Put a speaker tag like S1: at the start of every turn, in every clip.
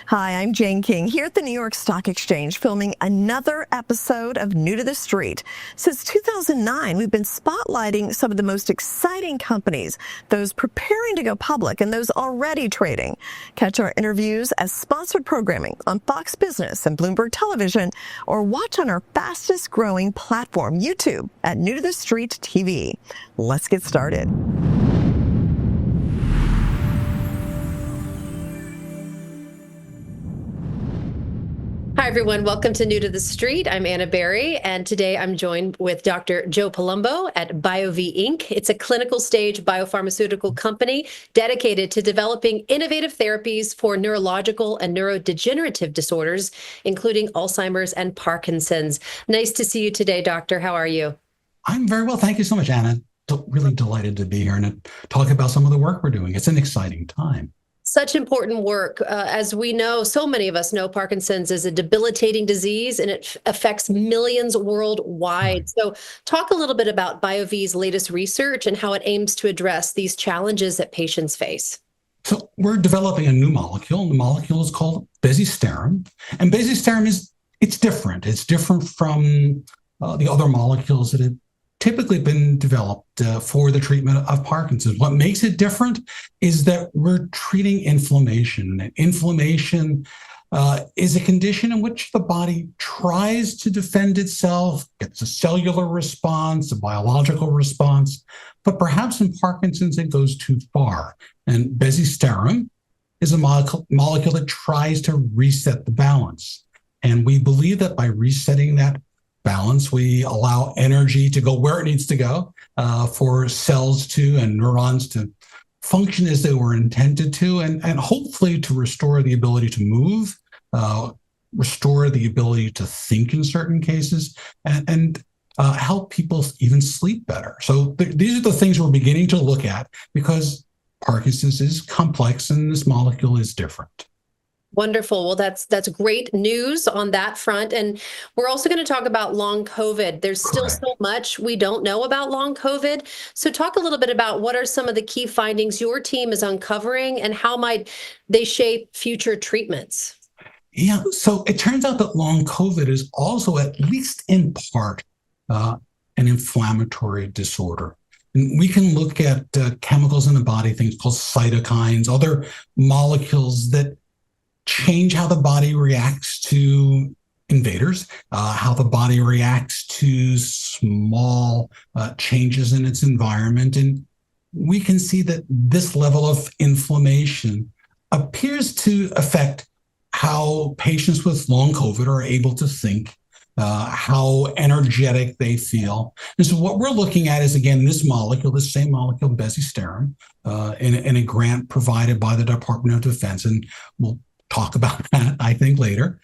S1: Hi, I'm Jane King here at the New York Stock Exchange filming another episode of New to the Street. Since 2009, we've been spotlighting some of the most exciting companies, those preparing to go public and those already trading. Catch our interviews as sponsored programming on Fox Business and Bloomberg Television, or watch on our fastest growing platform, YouTube, at New to the Street TV. Let's get started.
S2: Hi, everyone. Welcome to New to the Street. I'm Anna Berry, and today I'm joined with Dr. Joe Palumbo at BioV Inc. It's a clinical stage biopharmaceutical company dedicated to developing innovative therapies for neurological and neurodegenerative disorders, including Alzheimer's and Parkinson's. Nice to see you today, Doctor. How are you?
S3: I'm very well. Thank you so much, Anna. Really delighted to be here and talk about some of the work we're doing. It's an exciting time.
S2: Such important work. As we know, so many of us know Parkinson's is a debilitating disease and it affects millions worldwide. Right. So talk a little bit about BioV's latest research and how it aims to address these challenges that patients face.
S3: So we're developing a new molecule. The molecule is called bezisterim. And bezisterim it's different. It's different from the other molecules that have typically been developed for the treatment of Parkinson's. What makes it different is that we're treating inflammation. And inflammation is a condition in which the body tries to defend itself, gets a cellular response, a biological response, but perhaps in Parkinson's it goes too far. And bezisterim is a molecule that tries to reset the balance. And we believe that by resetting that balance, we allow energy to go where it needs to go for cells to and neurons to function as they were intended to, and hopefully to restore the ability to move, restore the ability to think in certain cases, and help people even sleep better. So these are the things we're beginning to look at because Parkinson's is complex and this molecule is different.
S2: Wonderful. Well, that's great news on that front. And we're also going to talk about long COVID. There's still so much we don't know about long COVID. So talk a little bit about what are some of the key findings your team is uncovering and how might they shape future treatments?
S3: Yeah, so it turns out that long COVID is also, at least in part, an inflammatory disorder. And we can look at chemicals in the body, things called cytokines, other molecules that change how the body reacts to invaders, how the body reacts to small changes in its environment. And we can see that this level of inflammation appears to affect how patients with long COVID are able to think, how energetic they feel. And so what we're looking at is, again, this same molecule, bezisterim, in a grant provided by the Department of Defense. And we'll talk about that, I think, later.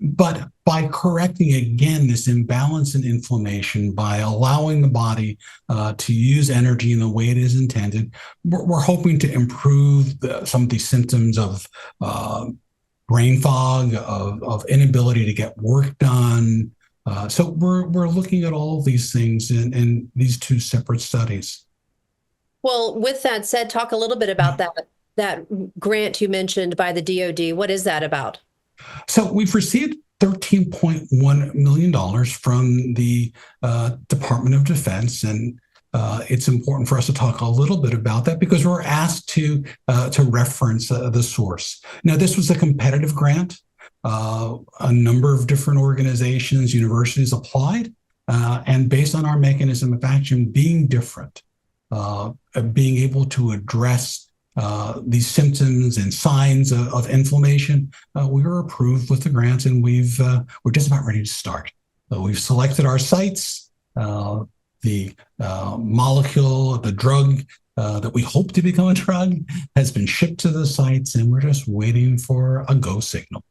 S3: But by correcting, again, this imbalance in inflammation, by allowing the body to use energy in the way it is intended, we're hoping to improve some of these symptoms of brain fog, of inability to get work done. So we're looking at all of these things in these two separate studies.
S2: Well, with that said, talk a little bit about that grant you mentioned by the DoD. What is that about?
S3: So we've received $13.1 million from the Department of Defense, and it's important for us to talk a little bit about that because we're asked to reference the source. Now, this was a competitive grant. A number of different organizations, universities applied, and based on our mechanism of action being different, being able to address these symptoms and signs of inflammation, we were approved with the grant, and we're just about ready to start. We've selected our sites, the molecule, the drug that we hope to become a drug has been shipped to the sites, and we're just waiting for a go signal.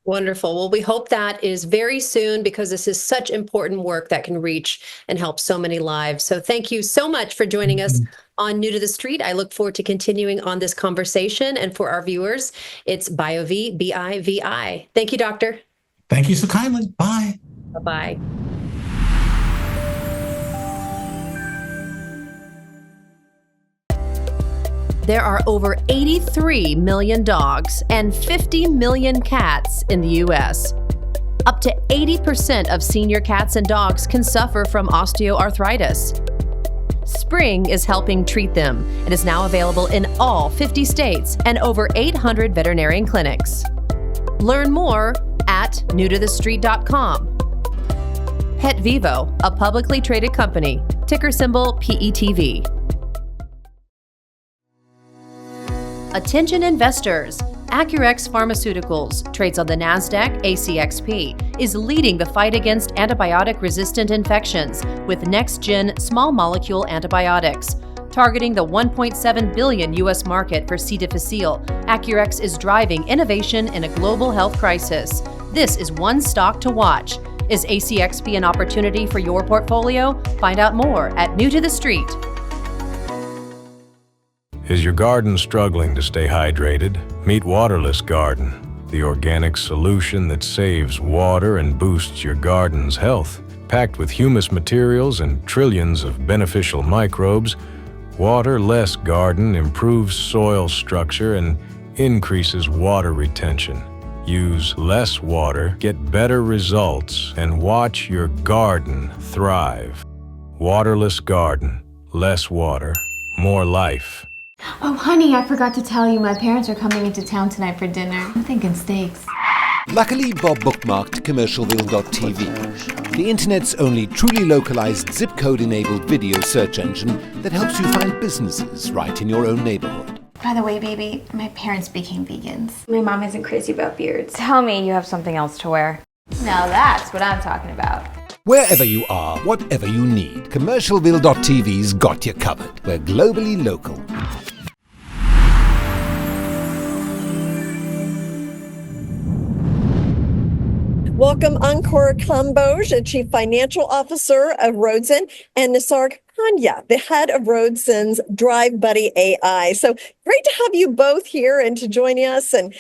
S2: Wonderful. Well, we hope that is very soon because this is such important work that can reach and help so many lives. So thank you so much for joining us on New to the Street. I look forward to continuing on this conversation. And for our viewers, it's BioV, B-I-V-I. Thank you, Doctor.
S3: Thank you so kindly. Bye.
S2: Bye-bye. There are over 83 million dogs and 50 million cats in the U.S. Up to 80% of senior cats and dogs can suffer from osteoarthritis. Spring is helping treat them and is now available in all 50 states and over 800 veterinarian clinics. Learn more at newtothestreet.com. Pet Vivo, a publicly traded company, ticker symbol PETV. Attention investors. Acurx Pharmaceuticals trades on the NASDAQ ACXP, is leading the fight against antibiotic-resistant infections with next-gen small molecule antibiotics. Targeting the $1.7 billion U.S. market for C. difficile, Acurx is driving innovation in a global health crisis. This is one stock to watch. Is ACXP an opportunity for your portfolio? Find out more at New to the Street.
S4: Is your garden struggling to stay hydrated? Meet Waterless Garden, the organic solution that saves water and boosts your garden's health. Packed with humus materials and trillions of beneficial microbes, Waterless Garden improves soil structure and increases water retention. Use less water, get better results, and watch your garden thrive. Waterless Garden. Less water, more life.
S5: Oh, honey, I forgot to tell you my parents are coming into town tonight for dinner. I'm thinking steaks.
S6: Luckily, Bob bookmarked commercialville.tv, the internet's only truly localized zip code-enabled video search engine that helps you find businesses right in your own neighborhood.
S5: By the way, baby, my parents became vegans.
S7: My mom isn't crazy about beards.
S8: Tell me you have something else to wear.
S5: Now that's what I'm talking about.
S6: Wherever you are, whatever you need, commercialville.tv's got you covered. We're globally local.
S1: Welcome Ankur Kamboj, Chief Financial Officer of Roadzen, and Nisarg Kanya, the head of Roadzen's Drive Buddy AI. So great to have you both here and to join us. And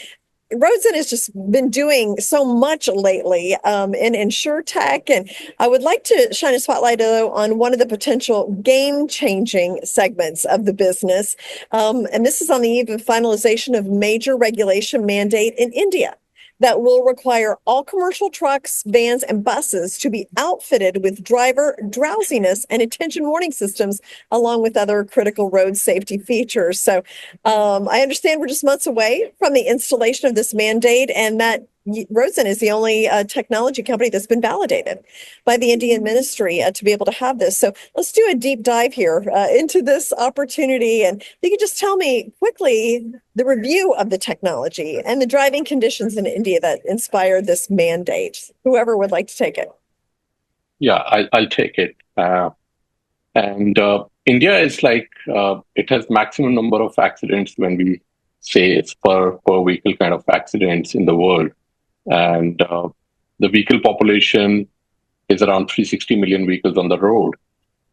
S1: Roadzen has just been doing so much lately in InsurTech. And I would like to shine a spotlight, though, on one of the potential game-changing segments of the business. And this is on the eve of finalization of major regulation mandate in India that will require all commercial trucks, vans, and buses to be outfitted with driver drowsiness and attention warning systems, along with other critical road safety features. So I understand we're just months away from the installation of this mandate, and that Roadzen is the only technology company that's been validated by the Indian ministry to be able to have this. So let's do a deep dive here into this opportunity. And you could just tell me quickly the review of the technology and the driving conditions in India that inspired this mandate. Whoever would like to take it.
S9: Yeah, I'll take it. India is like, it has maximum number of accidents when we say it's per vehicle kind of accidents in the world. And the vehicle population is around 360 million vehicles on the road.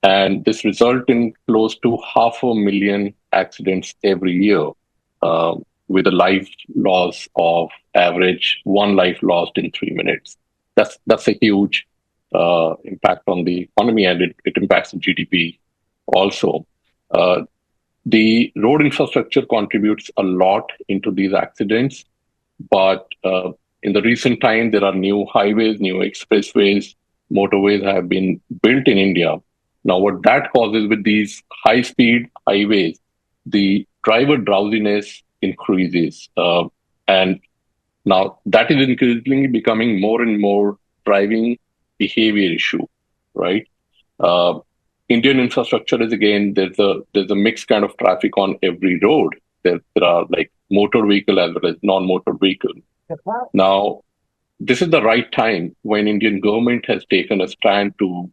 S9: And this results in close to 500,000 accidents every year, with a life loss of average one life lost in 3 minutes. That's a huge impact on the economy, and it impacts the GDP also. The road infrastructure contributes a lot into these accidents, but in the recent time, there are new highways, new expressways, motorways have been built in India. Now, what that causes with these high-speed highways, the driver drowsiness increases. And now that is increasingly becoming more and more driving behavior issue, right? Indian infrastructure is, again, there's a mixed kind of traffic on every road. There are like motor vehicle as well as non-motor vehicle. Now, this is the right time when Indian government has taken a stand to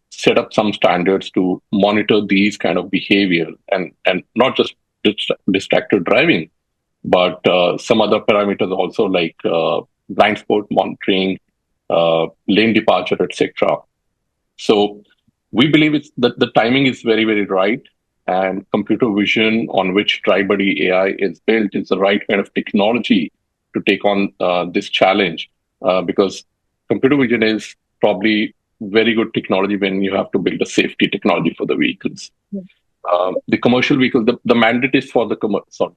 S9: set up some standards to monitor these kind of behavior and not just distracted driving, but some other parameters also like blind spot monitoring, lane departure, etc. So we believe that the timing is very, very right, and computer vision on which Drive Buddy AI is built is the right kind of technology to take on this challenge, because computer vision is probably very good technology when you have to build a safety technology for the vehicles. The commercial vehicles, the mandate is for the sorry.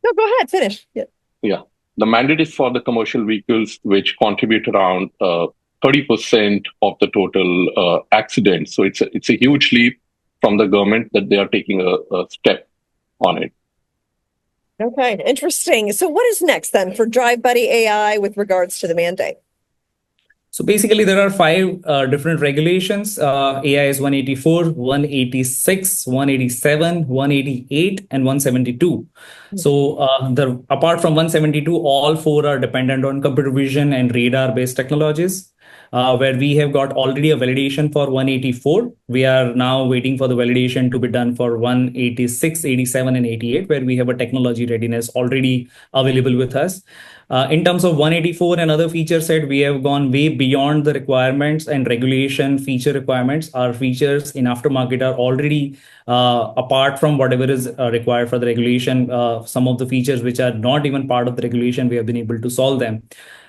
S1: No, go ahead, finish. Yeah.
S9: Yeah. The mandate is for the commercial vehicles, which contribute around 30% of the total accidents. So it's a huge leap from the government that they are taking a step on it.
S1: Okay, interesting. So what is next then for Drive Buddy AI with regards to the mandate?
S10: So basically, there are five different regulations. AI is 184, 186, 187, 188, and 172. So apart from 172, all four are dependent on computer vision and radar-based technologies. Where we have got already a validation for 184. We are now waiting for the validation to be done for 186, 87, and 88, where we have a technology readiness already available with us. In terms of 184 and other feature set, we have gone way beyond the requirements and regulation feature requirements. Our features in aftermarket are already apart from whatever is required for the regulation. Some of the features which are not even part of the regulation, we have been able to solve them.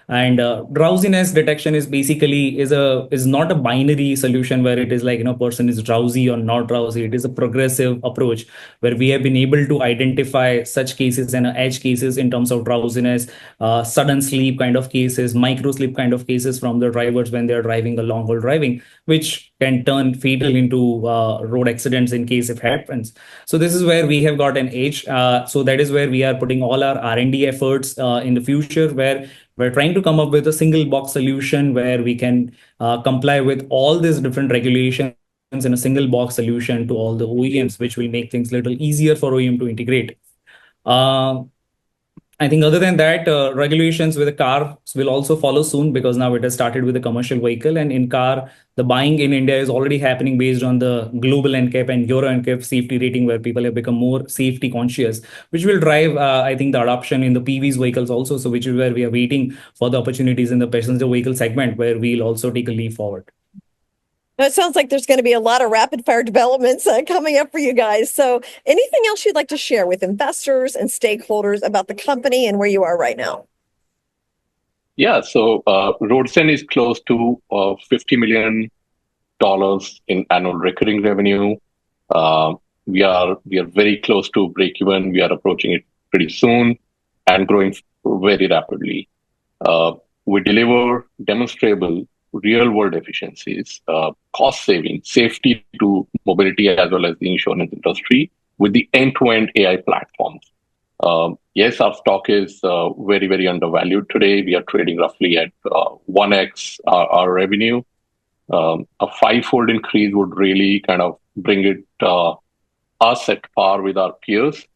S10: And drowsiness detection is basically is not a binary solution where it is like, person is drowsy or not drowsy. It is a progressive approach where we have been able to identify such cases and edge cases in terms of drowsiness, sudden sleep kind of cases, micro sleep kind of cases from the drivers when they are driving a long haul driving, which can turn fatal into road accidents in case it happens. So this is where we have got an edge. So that is where we are putting all our R&D efforts in the future, where we're trying to come up with a single box solution where we can comply with all these different regulations in a single box solution to all the OEMs, which will make things a little easier for OEM to integrate. I think other than that, regulations with the car will also follow soon, because now it has started with the commercial vehicle, and in car, the buying in India is already happening based on the global NCAP and Euro NCAP safety rating, where people have become more safety conscious, which will drive, I think, the adoption in the PVs vehicles also. So which is where we are waiting for the opportunities in the passenger vehicle segment, where we'll also take a leap forward.
S1: Now, it sounds like there's going to be a lot of rapid fire developments coming up for you guys. So anything else you'd like to share with investors and stakeholders about the company and where you are right now?
S9: Yeah, so Roadsen is close to $50 million in annual recurring revenue. We are very close to break even. We are approaching it pretty soon and growing very rapidly. We deliver demonstrable real-world efficiencies, cost saving, safety to mobility as well as the insurance industry with the end-to-end AI platforms. Yes, our stock is very, very undervalued today. We are trading roughly at 1x our revenue. A five-fold increase would really kind of bring it us at par with our peers.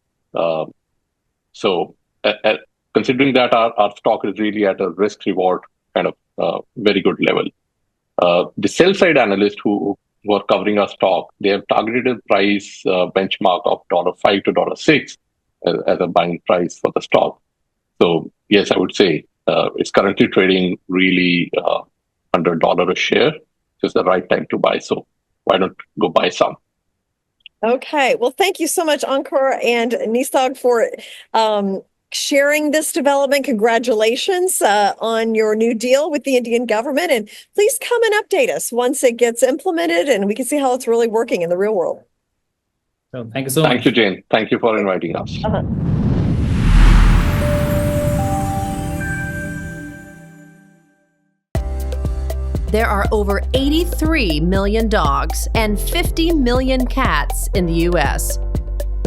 S9: So considering that our stock is really at a risk-reward kind of very good level. The sell-side analysts who are covering our stock, they have targeted a price benchmark of $5 to $6 as a buying price for the stock. So yes, I would say it's currently trading really under $1 a share. So it's the right time to buy. So why not go buy some?
S1: Okay. Well, thank you so much, Ankur and Nisag, for sharing this development. Congratulations on your new deal with the Indian government. And please come and update us once it gets implemented and we can see how it's really working in the real world.
S10: So thank you so much.
S9: Thank you, Jane. Thank you for inviting us.
S2: There are over 83 million dogs and 50 million cats in the U.S.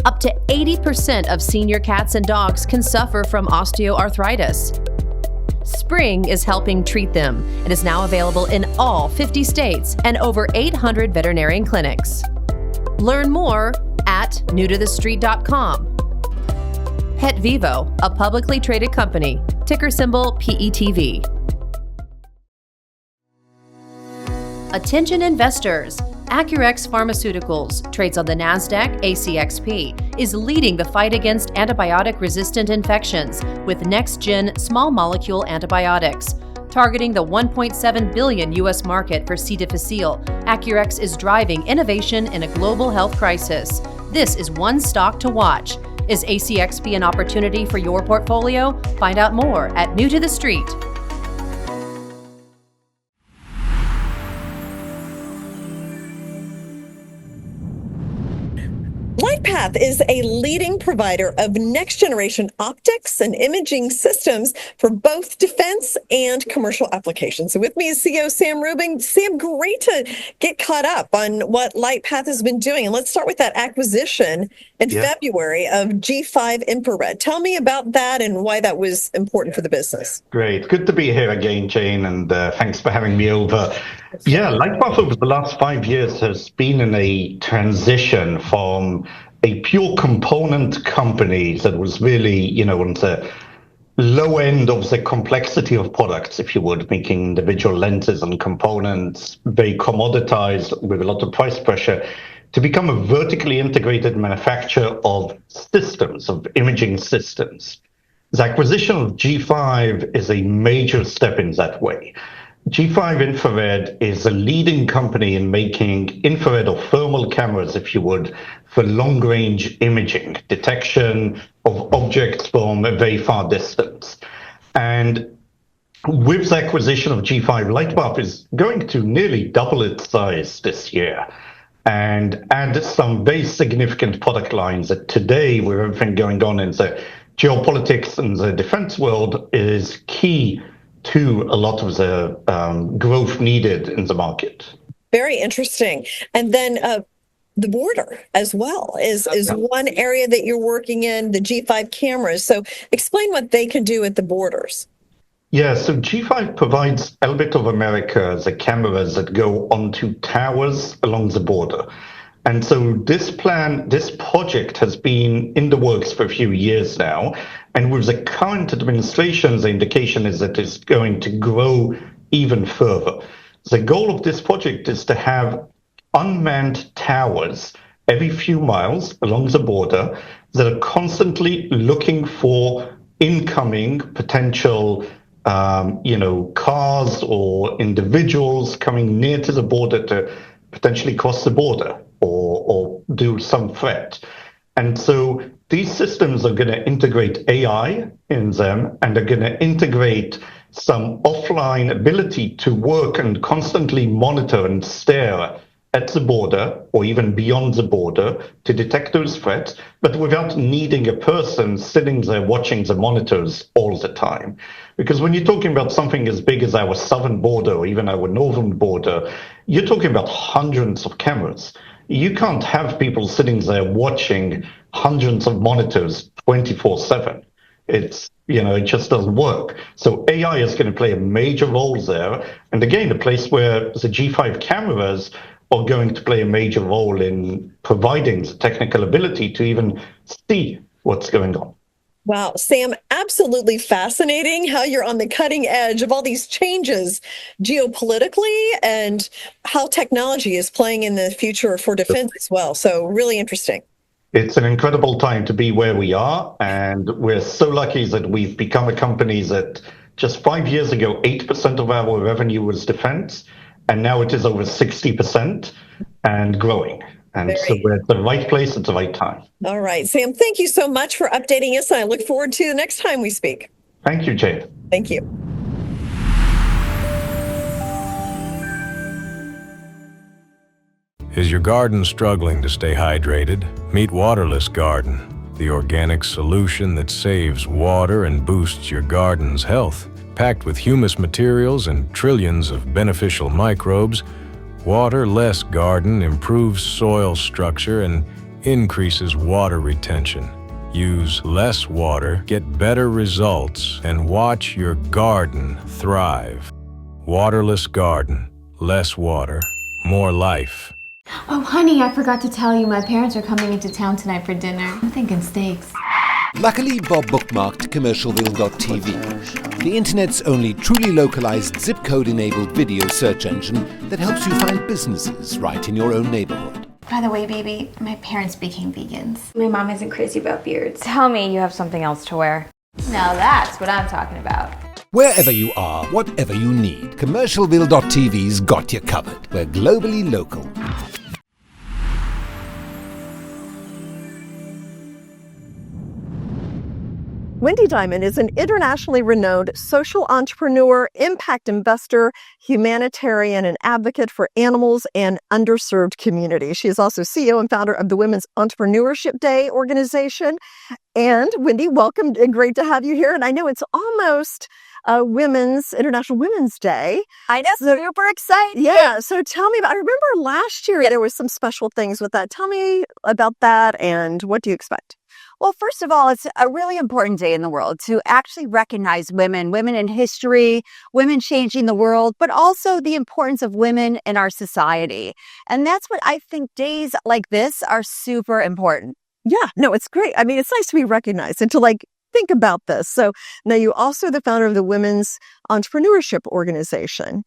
S2: Up to 80% of senior cats and dogs can suffer from osteoarthritis. Spring is helping treat them and is now available in all 50 states and over 800 veterinarian clinics. Learn more at newtothestreet.com. Pet Vivo, a publicly traded company, ticker symbol PETV. Attention investors. Acurx Pharmaceuticals trades on the NASDAQ ACXP, is leading the fight against antibiotic-resistant infections with next-gen small molecule antibiotics. Targeting the $1.7 billion U.S. market for C. difficile, Acurx is driving innovation in a global health crisis. This is one stock to watch. Is ACXP an opportunity for your portfolio? Find out more at New to the Street.
S1: LightPath is a leading provider of next-generation optics and imaging systems for both defense and commercial applications. So with me is CEO Sam Rubin. Sam, great to get caught up on what LightPath has been doing. And let's start with that acquisition in February of G5 Infrared. Tell me about that and why that was important for the business.
S11: Great. Good to be here again, Jane, and thanks for having me over. Yeah, LightPath over the last 5 years has been in a transition from a pure component company that was really, on the low end of the complexity of products, if you would, making individual lenses and components very commoditized with a lot of price pressure, to become a vertically integrated manufacturer of systems, of imaging systems. The acquisition of G5 is a major step in that way. G5 Infrared is a leading company in making infrared or thermal cameras, if you would, for long-range imaging, detection of objects from a very far distance. And with the acquisition of G5, LightPath is going to nearly double its size this year and add some very significant product lines that today, with everything going on in the geopolitics and the defense world, is key to a lot of the growth needed in the market.
S1: Very interesting. And then the border as well is one area that you're working in, the G5 cameras. So explain what they can do at the borders.
S11: Yeah, so G5 provides Elbit of America, the cameras that go onto towers along the border. And so this project has been in the works for a few years now. And with the current administration, the indication is that it's going to grow even further. The goal of this project is to have unmanned towers every few miles along the border that are constantly looking for incoming potential cars or individuals coming near to the border to potentially cross the border or do some threat. And so these systems are going to integrate AI in them and are going to integrate some offline ability to work and constantly monitor and stare at the border or even beyond the border to detect those threats, but without needing a person sitting there watching the monitors all the time. Because when you're talking about something as big as our southern border or even our northern border, you're talking about hundreds of cameras. You can't have people sitting there watching hundreds of monitors 24/7. It just doesn't work. So AI is going to play a major role there. And again, a place where the G5 cameras are going to play a major role in providing the technical ability to even see what's going on.
S1: Wow, Sam, absolutely fascinating how you're on the cutting edge of all these changes geopolitically and how technology is playing in the future for defense as well. So really interesting.
S11: It's an incredible time to be where we are. And we're so lucky that we've become a company that just 5 years ago, 8% of our revenue was defense. And now it is over 60% and growing. And so we're at the right place at the right time.
S1: All right, Sam, thank you so much for updating us. And I look forward to the next time we speak.
S11: Thank you, Jane.
S1: Thank you.
S4: Is your garden struggling to stay hydrated? Meet Waterless Garden, the organic solution that saves water and boosts your garden's health. Packed with humus materials and trillions of beneficial microbes, Waterless Garden improves soil structure and increases water retention. Use less water, get better results, and watch your garden thrive. Waterless Garden. Less water, more life.
S5: Oh, honey, I forgot to tell you my parents are coming into town tonight for dinner. I'm thinking steaks.
S6: Luckily, Bob bookmarked commercialville.tv, the internet's only truly localized zip code-enabled video search engine that helps you find businesses right in your own neighborhood.
S5: By the way, baby, my parents became vegans.
S7: My mom isn't crazy about beards.
S8: Tell me you have something else to wear.
S5: Now that's what I'm talking about.
S6: Wherever you are, whatever you need, commercialville.tv's got you covered. We're globally local.
S1: Wendy Diamond is an internationally renowned social entrepreneur, impact investor, humanitarian, and advocate for animals and underserved communities. She is also CEO and founder of the Women's Entrepreneurship Day organization. And Wendy, welcome and great to have you here. And I know it's almost International Women's Day.
S12: I know, super excited.
S1: Yeah, so tell me about, I remember last year there was some special things with that. Tell me about that and what do you expect?
S12: Well, first of all, it's a really important day in the world to actually recognize women in history, women changing the world, but also the importance of women in our society. And that's what I think days like this are super important.
S1: Yeah, no, it's great. I mean, it's nice to be recognized and to think about this. So now you also the founder of the Women's Entrepreneurship Organization.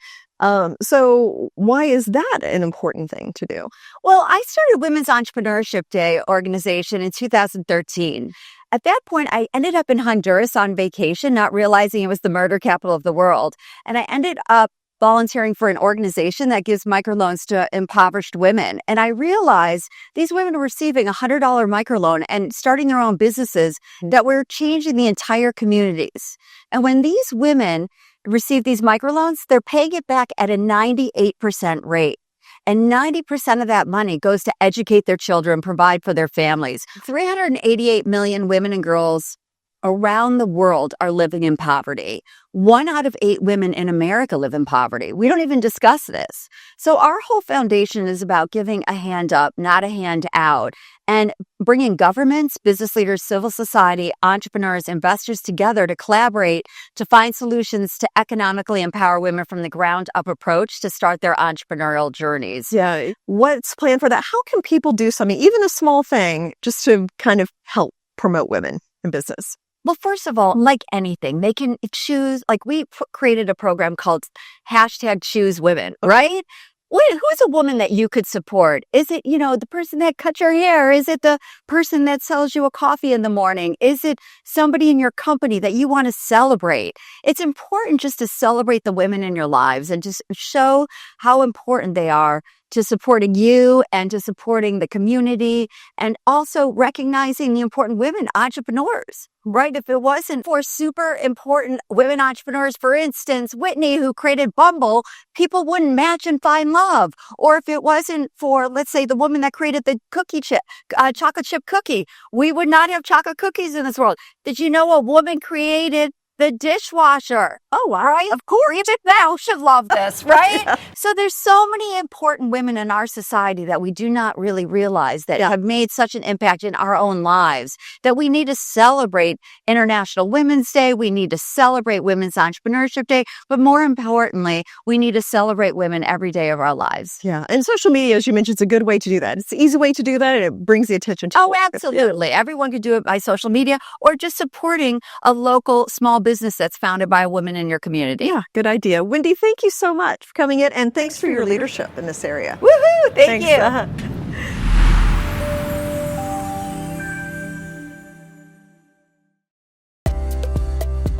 S1: So why is that an important thing to do?
S12: Well, I started Women's Entrepreneurship Day organization in 2013. At that point, I ended up in Honduras on vacation, not realizing it was the murder capital of the world. And I ended up volunteering for an organization that gives microloans to impoverished women. And I realized these women were receiving a $100 microloan and starting their own businesses that were changing the entire communities. And when these women receive these microloans, they're paying it back at a 98% rate. And 90% of that money goes to educate their children, provide for their families. 388 million women and girls around the world are living in poverty. 1 out of 8 women in America live in poverty. We don't even discuss this. So our whole foundation is about giving a hand up, not a hand out, and bringing governments, business leaders, civil society, entrepreneurs, investors together to collaborate to find solutions to economically empower women from the ground up approach to start their entrepreneurial journeys.
S1: Yeah. What's planned for that? How can people do something, even a small thing, just to kind of help promote women in business?
S12: Well, first of all, like anything, they can choose, we created a program called #ChooseWomen, right? Who's a woman that you could support? Is it, the person that cuts your hair? Is it the person that sells you a coffee in the morning? Is it somebody in your company that you want to celebrate? It's important just to celebrate the women in your lives and just show how important they are to supporting you and to supporting the community, and also recognizing the important women entrepreneurs, right? If it wasn't for super important women entrepreneurs, for instance, Whitney, who created Bumble, people wouldn't match and find love. Or if it wasn't for, let's say, the woman that created the chocolate chip cookie, we would not have chocolate cookies in this world. Did you know a woman created the dishwasher? Oh, wow. Right? Of course. Even now should love this, right? Yeah. So there's so many important women in our society that we do not really realize that have made such an impact in our own lives that we need to celebrate International Women's Day. We need to celebrate Women's Entrepreneurship Day. But more importantly, we need to celebrate women every day of our lives.
S1: Yeah. And social media, as you mentioned, is a good way to do that. It's an easy way to do that, and it brings the attention to it.
S12: Oh, absolutely. Yeah. Everyone could do it by social media or just supporting a local small business that's founded by a woman in your community.
S1: Yeah, good idea. Wendy, thank you so much for coming in, and thanks for your leadership in this area.
S12: Woohoo! Thank you.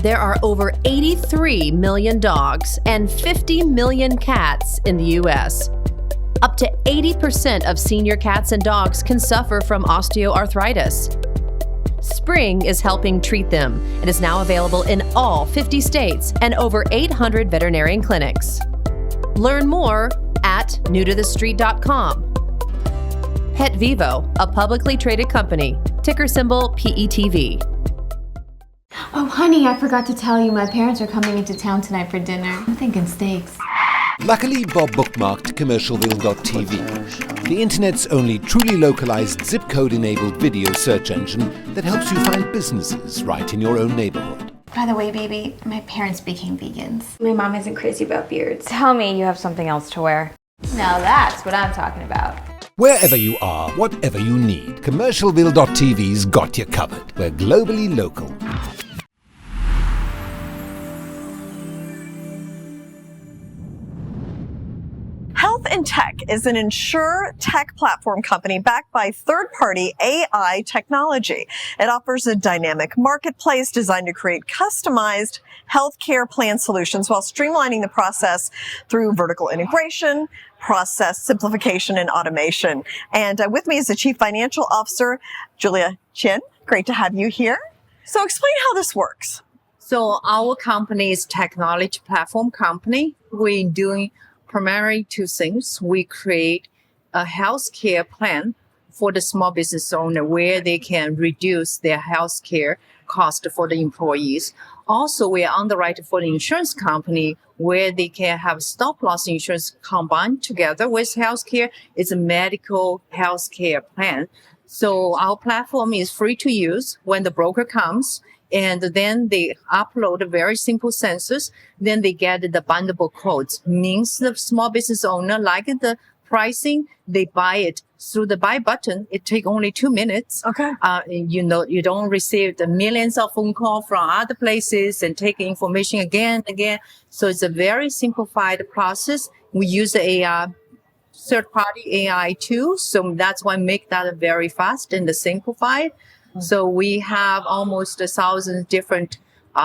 S2: There are over 83 million dogs and 50 million cats in the U.S. Up to 80% of senior cats and dogs can suffer from osteoarthritis. Spring is helping treat them and is now available in all 50 states and over 800 veterinarian clinics. Learn more at newtothestreet.com. Pet Vivo, a publicly traded company, ticker symbol PETV.
S5: Oh, honey, I forgot to tell you my parents are coming into town tonight for dinner. I'm thinking steaks.
S6: Luckily, Bob bookmarked commercialville.tv, the internet's only truly localized zip code-enabled video search engine that helps you find businesses right in your own neighborhood.
S5: By the way, baby, my parents became vegans.
S7: My mom isn't crazy about beards.
S8: Tell me you have something else to wear.
S5: Now that's what I'm talking about.
S6: Wherever you are, whatever you need, commercialville.tv's got you covered. We're globally local.
S1: Health and Tech is an insure-tech platform company backed by third-party AI technology. It offers a dynamic marketplace designed to create customized healthcare plan solutions while streamlining the process through vertical integration, process simplification, and automation. And with me is the Chief Financial Officer, Julia Chen. Great to have you here. So explain how this works.
S13: So our company is technology platform company. We're doing primarily two things. We create a healthcare plan for the small business owner where they can reduce their healthcare cost for the employees. Also, we are underwriter for the insurance company where they can have stop loss insurance combined together with healthcare. It's a medical healthcare plan. So our platform is free to use when the broker comes, and then they upload a very simple census. Then they get the bundleable quotes. Means the small business owner like the pricing, they buy it through the buy button. It takes only 2 minutes.
S1: Okay.
S13: You don't receive the millions of phone calls from other places and take information again and again. So it's a very simplified process. We use the AI, third-party AI too. So that's why make that very fast and simplified. So we have almost 1,000 different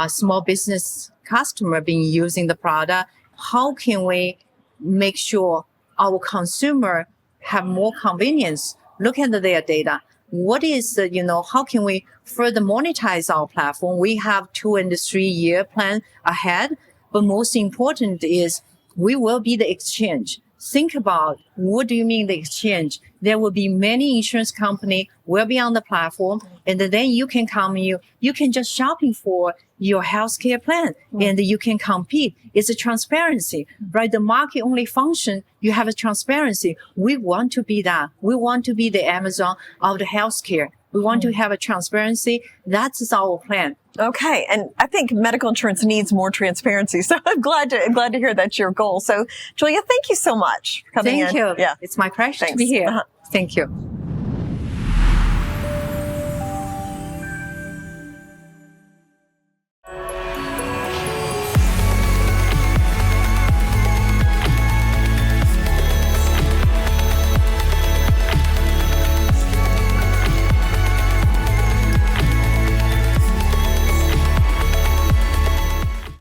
S13: small business customers been using the product. How can we make sure our consumer have more convenience? Look at their data. What is, how can we further monetize our platform? We have 2 and 3 year plan ahead, but most important is we will be the exchange. Think about, what do you mean the exchange? There will be many insurance company will be on the platform, and then you can come, you can just shopping for your healthcare plan, and you can compete. It's a transparency, right? The market only function, you have a transparency. We want to be that. We want to be the Amazon of the healthcare. We want to have a transparency. That's our plan.
S1: Okay, and I think medical insurance needs more transparency. So I'm glad to hear that's your goal. So Julia, thank you so much for coming in.
S13: Thank you.
S1: Yeah,
S13: it's my pleasure
S1: Thanks.
S13: to be here. Thank you.